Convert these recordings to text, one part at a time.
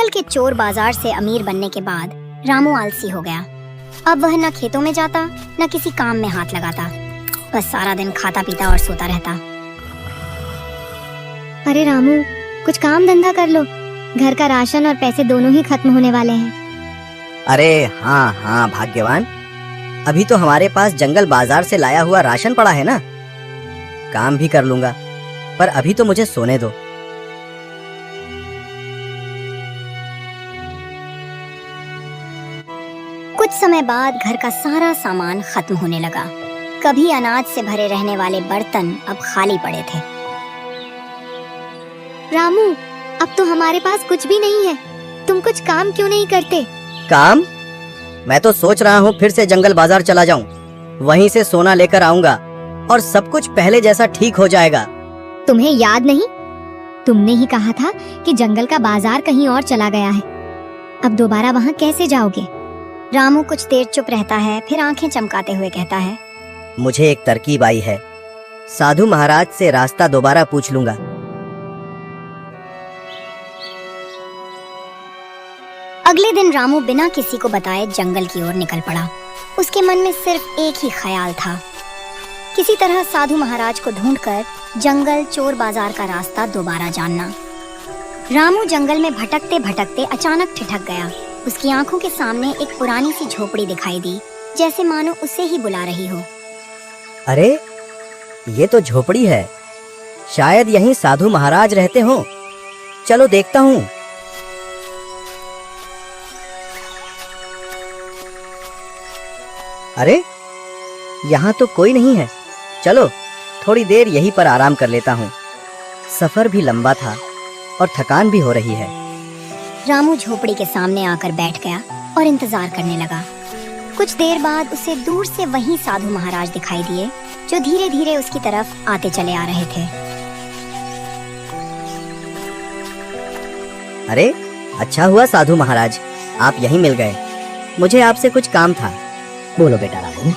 जंगल के चोर बाजार से अमीर बनने के बाद रामू आलसी हो गया। अब वह न खेतों में जाता न किसी काम में हाथ लगाता, बस सारा दिन खाता पीता और सोता रहता। अरे रामू, कुछ काम धंधा कर लो, घर का राशन और पैसे दोनों ही खत्म होने वाले हैं। अरे हाँ हाँ भाग्यवान, अभी तो हमारे पास जंगल बाजार से लाया हुआ राशन पड़ा है ना। काम भी कर लूंगा, पर अभी तो मुझे सोने दो। कुछ समय बाद घर का सारा सामान खत्म होने लगा। कभी अनाज से भरे रहने वाले बर्तन अब खाली पड़े थे। रामू, अब तो हमारे पास कुछ भी नहीं है, तुम कुछ काम क्यों नहीं करते? काम? मैं तो सोच रहा हूँ फिर से जंगल बाजार चला जाऊँ, वहीं से सोना लेकर आऊंगा और सब कुछ पहले जैसा ठीक हो जाएगा। तुम्हें याद नहीं, तुमने ही कहा था कि जंगल का बाजार कहीं और चला गया है। अब दोबारा वहाँ कैसे जाओगे? रामू कुछ देर चुप रहता है, फिर आंखें चमकाते हुए कहता है, मुझे एक तरकीब आई है, साधु महाराज से रास्ता दोबारा पूछ लूंगा। अगले दिन रामू बिना किसी को बताए जंगल की ओर निकल पड़ा। उसके मन में सिर्फ एक ही ख्याल था, किसी तरह साधु महाराज को ढूंढकर जंगल चोर बाजार का रास्ता दोबारा जानना। रामू जंगल में भटकते भटकते अचानक ठिठक गया। उसकी आंखों के सामने एक पुरानी सी झोपड़ी दिखाई दी, जैसे मानो उसे ही बुला रही हो। अरे ये तो झोपड़ी है, शायद यहीं साधु महाराज रहते हो। चलो देखता हूँ। अरे यहाँ तो कोई नहीं है, चलो थोड़ी देर यहीं पर आराम कर लेता हूँ। सफर भी लंबा था और थकान भी हो रही है। रामू झोपड़ी के सामने आकर बैठ गया और इंतजार करने लगा। कुछ देर बाद उसे दूर से वही साधु महाराज दिखाई दिए, जो धीरे धीरे उसकी तरफ आते चले आ रहे थे। अरे अच्छा हुआ साधु महाराज, आप यहीं मिल गए। मुझे आपसे कुछ काम था। बोलो बेटा रामू,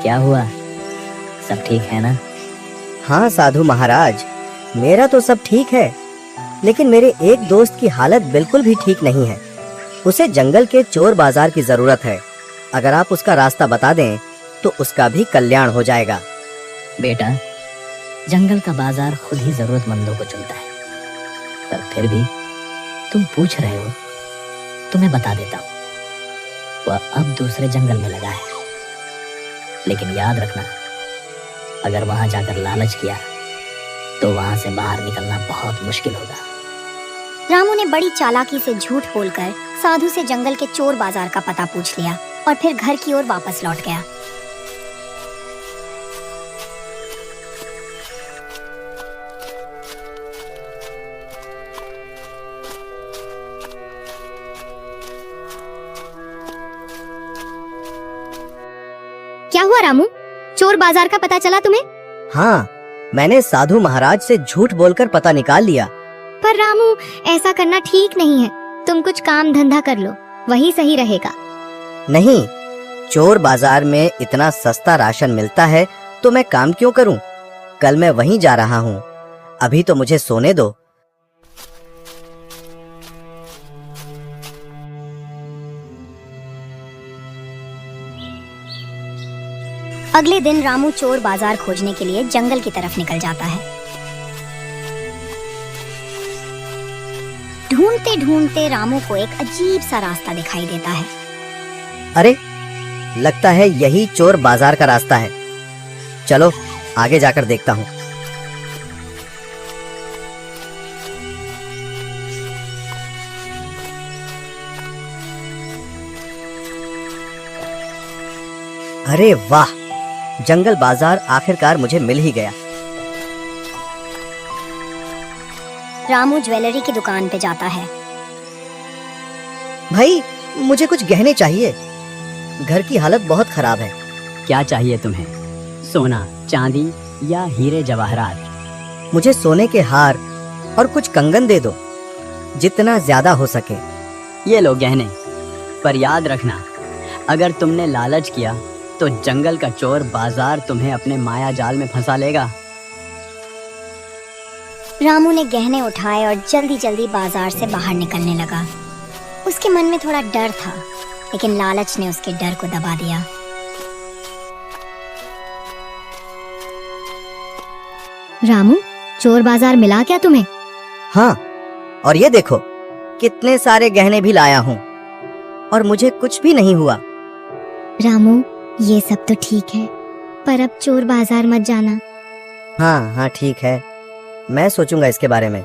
क्या हुआ? सब ठीक है ना? हाँ साधु महाराज, मेरा तो सब ठीक है, लेकिन मेरे एक दोस्त की हालत बिल्कुल भी ठीक नहीं है। उसे जंगल के चोर बाजार की जरूरत है। अगर आप उसका रास्ता बता दें तो उसका भी कल्याण हो जाएगा। बेटा, जंगल का बाजार खुद ही जरूरतमंदों को चुनता है, पर फिर भी तुम पूछ रहे हो, तुम्हें बता देता हूँ। वह अब दूसरे जंगल में लगा है, लेकिन याद रखना, अगर वहां जाकर लालच किया तो वहां से बाहर निकलना बहुत मुश्किल होगा। रामू ने बड़ी चालाकी से झूठ बोलकर साधु से जंगल के चोर बाजार का पता पूछ लिया और फिर घर की ओर वापस लौट गया। क्या हुआ रामू, चोर बाजार का पता चला तुम्हें? हाँ, मैंने साधु महाराज से झूठ बोलकर पता निकाल लिया। पर रामू, ऐसा करना ठीक नहीं है। तुम कुछ काम धंधा कर लो, वही सही रहेगा। नहीं, चोर बाजार में इतना सस्ता राशन मिलता है तो मैं काम क्यों करूं? कल मैं वहीं जा रहा हूं, अभी तो मुझे सोने दो। अगले दिन रामू चोर बाजार खोजने के लिए जंगल की तरफ निकल जाता है। ढूंढते ढूंढते रामू को एक अजीब सा रास्ता दिखाई देता है। अरे लगता है यही चोर बाजार का रास्ता है। चलो आगे जाकर देखता हूँ। अरे वाह, जंगल बाजार आखिरकार मुझे मिल ही गया। रामू ज्वेलरी की दुकान पे जाता है। भाई मुझे कुछ गहने चाहिए, घर की हालत बहुत खराब है। क्या चाहिए तुम्हें? सोना, चांदी या हीरे जवाहरात? मुझे सोने के हार और कुछ कंगन दे दो, जितना ज्यादा हो सके। ये लो गहने, पर याद रखना, अगर तुमने लालच किया तो जंगल का चोर बाजार तुम्हें अपने माया जाल में फंसा लेगा। रामू ने गहने उठाए और जल्दी जल्दी बाजार से बाहर निकलने लगा। उसके मन में थोड़ा डर था, लेकिन लालच ने उसके डर को दबा दिया। रामू, चोर बाजार मिला क्या तुम्हें? हाँ, और ये देखो कितने सारे गहने भी लाया हूँ और मुझे कुछ भी नहीं हुआ। रामू, ये सब तो ठीक है, पर अब चोर बाजार मत जाना। हाँ हाँ ठीक है, मैं सोचूंगा इसके बारे में।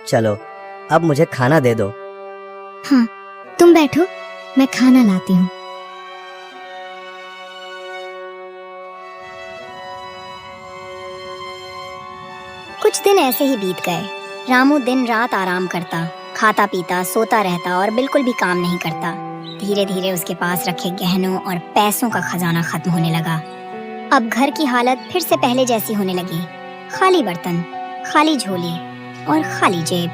चलो अब मुझे खाना दे दो। हाँ, तुम बैठो, मैं खाना लाती हूँ। कुछ दिन ऐसे ही बीत गए। रामू दिन रात आराम करता, खाता पीता सोता रहता और बिल्कुल भी काम नहीं करता। धीरे धीरे उसके पास रखे गहनों और पैसों का खजाना खत्म होने लगा। अब घर की हालत फिर से पहले जैसी होने लगी। खाली बर्तन, खाली झोली और खाली जेब।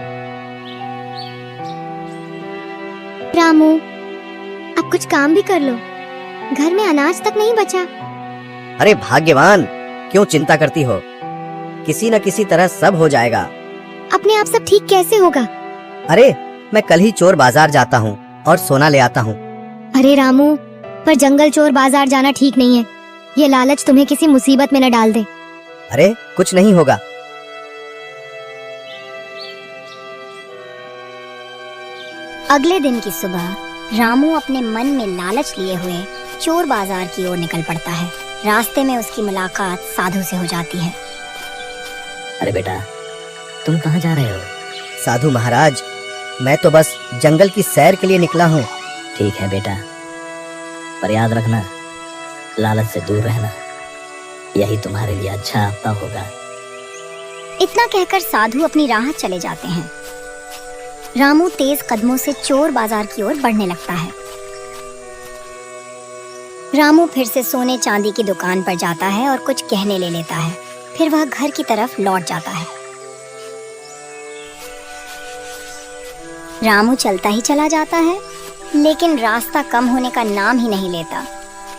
रामू, अब कुछ काम भी कर लो, घर में अनाज तक नहीं बचा। अरे भाग्यवान, क्यों चिंता करती हो? किसी न किसी तरह सब हो जाएगा। अपने आप सब ठीक कैसे होगा? अरे मैं कल ही चोर बाजार जाता हूँ और सोना ले आता हूँ। अरे रामू, पर जंगल चोर बाजार जाना ठीक नहीं है। ये लालच तुम्हें किसी मुसीबत में न डाल दे। अरे कुछ नहीं होगा। अगले दिन की सुबह रामू अपने मन में लालच लिए हुए चोर बाजार की ओर निकल पड़ता है। रास्ते में उसकी मुलाकात साधु से हो जाती है। अरे बेटा, तुम कहाँ जा रहे हो? साधु महाराज, मैं तो बस जंगल की सैर के लिए निकला हूँ। ठीक है बेटा, पर याद रखना, लालच से दूर रहना, यही तुम्हारे लिए अच्छा आपदा होगा। इतना कहकर साधु अपनी राह चले जाते हैं। रामू तेज कदमों से चोर बाजार की ओर बढ़ने लगता है। रामू फिर से सोने चांदी की दुकान पर जाता है और कुछ गहने ले लेता है। फिर वह घर की तरफ लौट जाता है। रामू चलता ही चला जाता है, लेकिन रास्ता कम होने का नाम ही नहीं लेता।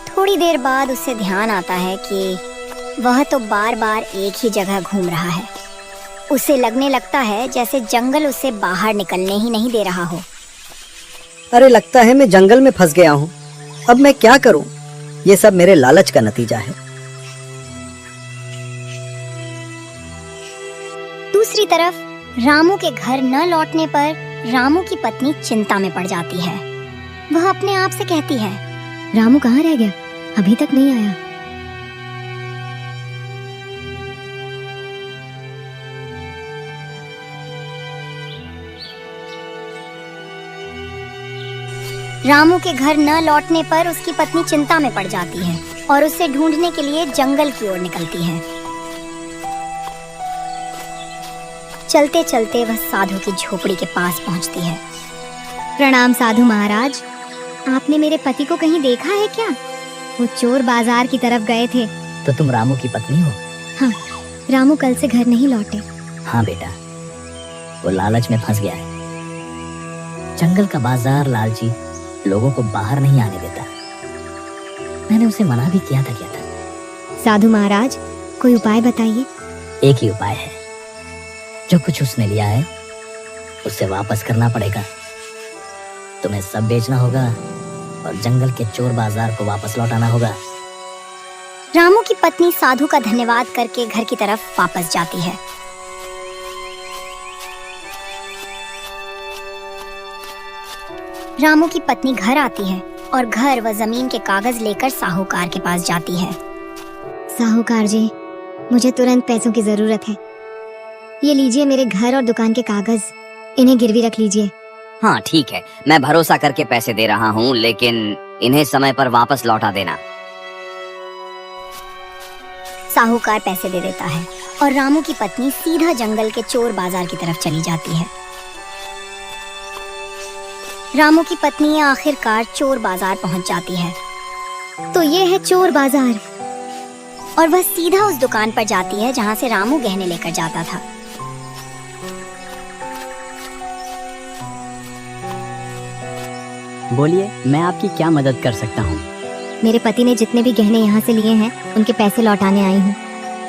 थोड़ी देर बाद उसे ध्यान आता है कि वह तो बार बार एक ही जगह घूम रहा है। उसे लगने लगता है जैसे जंगल उसे बाहर निकलने ही नहीं दे रहा हो। अरे लगता है मैं जंगल में फंस गया हूँ। अब मैं क्या करूँ? ये सब मेरे लालच का नतीजा है। दूसरी तरफ रामू के घर न लौटने पर रामू की पत्नी चिंता में पड़ जाती है। वह अपने आप से कहती है, रामू कहाँ रह गया? अभी तक नहीं आया। रामू के घर न लौटने पर उसकी पत्नी चिंता में पड़ जाती है और उसे ढूंढने के लिए जंगल की ओर निकलती है। चलते चलते वह साधु की झोपड़ी के पास पहुंचती है। प्रणाम साधु महाराज, आपने मेरे पति को कहीं देखा है क्या? वो चोर बाजार की तरफ गए थे। तो तुम रामू की पत्नी हो? हाँ, रामू कल से घर नहीं लौटे। हाँ बेटा, वो लालच में फंस गया है। जंगल का बाजार लालची लोगों को बाहर नहीं आने देता। मैंने उसे मना भी किया था। साधु महाराज, कोई उपाय बताइए। एक ही उपाय है, जो कुछ उसने लिया है उसे वापस करना पड़ेगा। तुम्हें सब बेचना होगा और जंगल के चोर बाजार को वापस लौटाना होगा। रामू की पत्नी साधु का धन्यवाद करके घर की तरफ वापस जाती है। रामू की पत्नी घर आती है और घर व जमीन के कागज लेकर साहूकार के पास जाती है। साहूकार जी, मुझे तुरंत पैसों की जरूरत है। ये लीजिए मेरे घर और दुकान के कागज, इन्हें गिरवी रख लीजिए। हाँ ठीक है, मैं भरोसा करके पैसे दे रहा हूँ, लेकिन इन्हें समय पर वापस लौटा देना। साहूकार पैसे दे देता है और रामू की पत्नी सीधा जंगल के चोर बाजार की तरफ चली जाती है। रामू की पत्नी आखिरकार चोर बाजार पहुंच जाती है। तो ये है चोर बाजार। और वह सीधा उस दुकान पर जाती है जहां से रामू गहने लेकर जाता था। बोलिए, मैं आपकी क्या मदद कर सकता हूँ? मेरे पति ने जितने भी गहने यहाँ से लिए हैं, उनके पैसे लौटाने आई हूँ।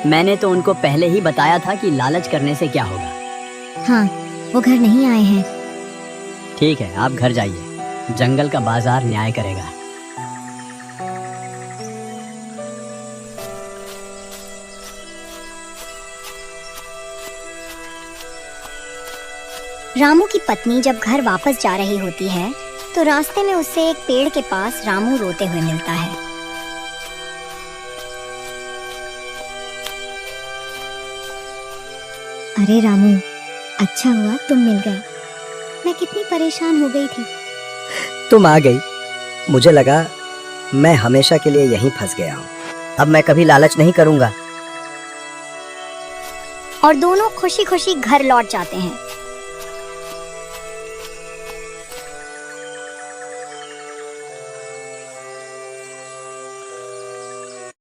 मैंने तो उनको पहले ही बताया था कि लालच करने से क्या होगा। हाँ, वो घर नहीं आए हैं। ठीक है, आप घर जाइए, जंगल का बाजार न्याय करेगा। रामू की पत्नी जब घर वापस जा रही होती है तो रास्ते में उससे एक पेड़ के पास रामू रोते हुए मिलता है। अरे रामू, अच्छा हुआ तुम मिल गए। मैं कितनी परेशान हो गई थी। तुम आ गई, मुझे लगा मैं हमेशा के लिए यहीं फंस गया हूँ। अब मैं कभी लालच नहीं करूँगा। और दोनों खुशी खुशी घर लौट जाते हैं।